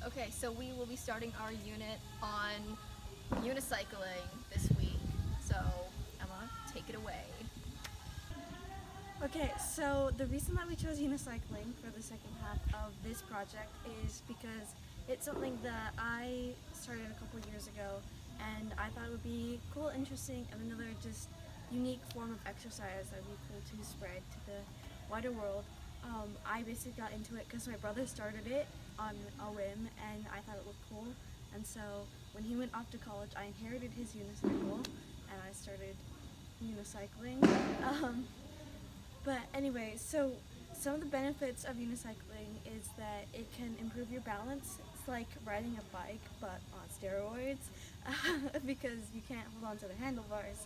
Okay, so we will be starting our unit on unicycling this week. So Emma, take it away. Okay, so the reason that we chose unicycling for the second half of this project is because it's something that I started a couple years ago, and I thought it would be cool, interesting, and another just unique form of exercise that would be cool to spread to the wider world. I basically got into it because my brother started it on a whim, and I thought it looked cool. And so when he went off to college, I inherited his unicycle, and I started unicycling. But anyway, so some of the benefits of unicycling is that it can improve your balance. It's like riding a bike, but on steroids, because you can't hold on to the handlebars.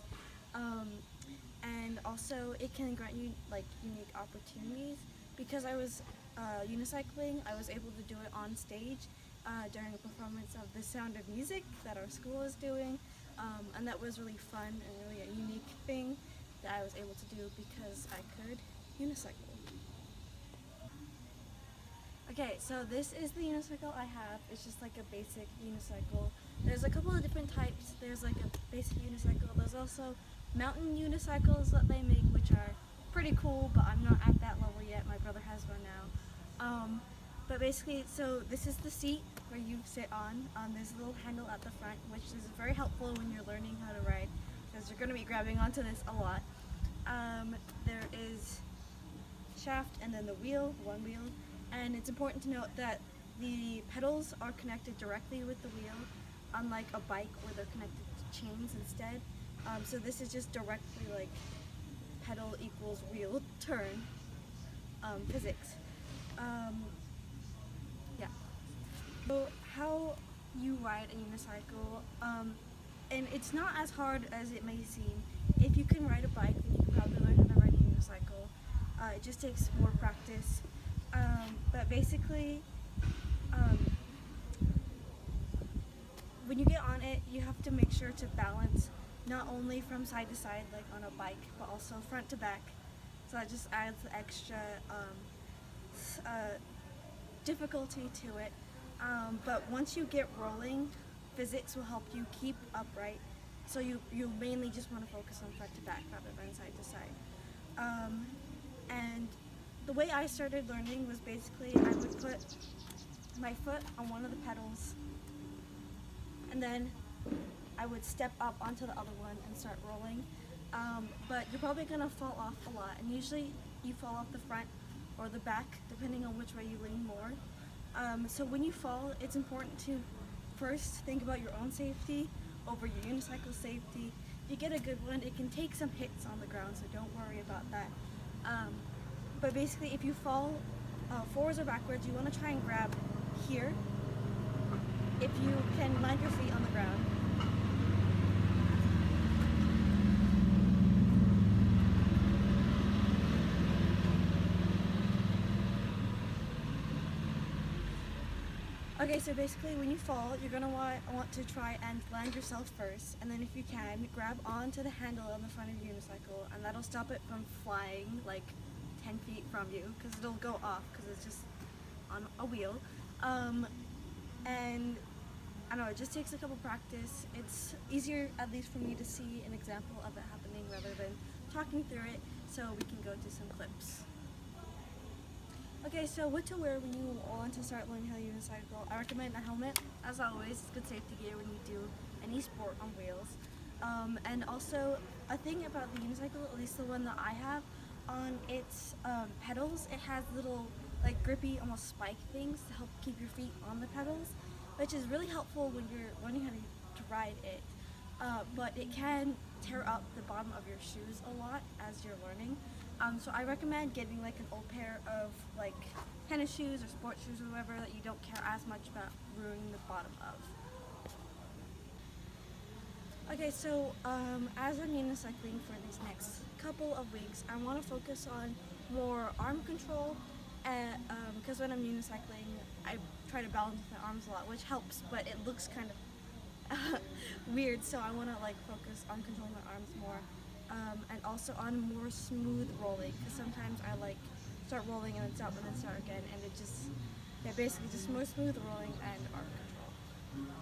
And also, it can grant you like unique opportunities. Because I was unicycling, I was able to do it on stage during a performance of The Sound of Music that our school was doing, and that was really fun and really a unique thing that I was able to do because I could unicycle. Okay, so this is the unicycle I have. It's just like a basic unicycle. There's a couple of different types. There's like a basic unicycle. There's also mountain unicycles that they make, which are pretty cool, but I'm not at that level yet. My brother has one now. But basically, so this is the seat where you sit on. There's a little handle at the front, which is very helpful when you're learning how to ride, because you're going to be grabbing onto this a lot. There is shaft and then the wheel, one wheel, and it's important to note that the pedals are connected directly with the wheel, unlike a bike where they're connected to chains instead. So this is just directly like pedal equals wheel turn physics. Yeah. So how you ride a unicycle, and it's not as hard as it may seem. If you can ride a bike, then you can probably learn how to ride a unicycle. It just takes more practice. But basically, when you get on it, you have to make sure to balance not only from side to side like on a bike, but also front to back. So that just adds extra difficulty to it. But once you get rolling, physics will help you keep upright. So you mainly just want to focus on front to back rather than side to side. And the way I started learning was basically I would put my foot on one of the pedals, and then I would step up onto the other one and start rolling. But you're probably gonna fall off a lot, and usually you fall off the front or the back, depending on which way you lean more. So when you fall, it's important to first think about your own safety over your unicycle safety. If you get a good one, it can take some hits on the ground, so don't worry about that. But basically, if you fall forwards or backwards, you want to try and grab here. If you can land your feet on the ground. Okay, so basically when you fall, you're going to want to try and land yourself first, and then if you can, grab onto the handle on the front of your unicycle, and that'll stop it from flying like 10 feet from you, because it'll go off because it's just on a wheel. And I don't know, it just takes a couple practice. It's easier, at least for me, to see an example of it happening rather than talking through it, so we can go to some clips. Okay, so what to wear when you want to start learning how to unicycle. I recommend a helmet, as always. It's good safety gear when you do any sport on wheels. And also, a thing about the unicycle, at least the one that I have, on its pedals, it has little like grippy, almost spike things to help keep your feet on the pedals, which is really helpful when you're learning how to ride it. But it can tear up the bottom of your shoes a lot as you're learning. So I recommend getting like an old pair of like tennis shoes or sports shoes or whatever that you don't care as much about ruining the bottom of. Okay, so as I'm unicycling for these next couple of weeks, I want to focus on more arm control, because when I'm unicycling, I try to balance my arms a lot, which helps, but it looks kind of weird, so I want to like focus on controlling my arms more, and also on more smooth rolling, because sometimes I like start rolling and then stop and then start again, and it just yeah, basically just more smooth rolling and arm control.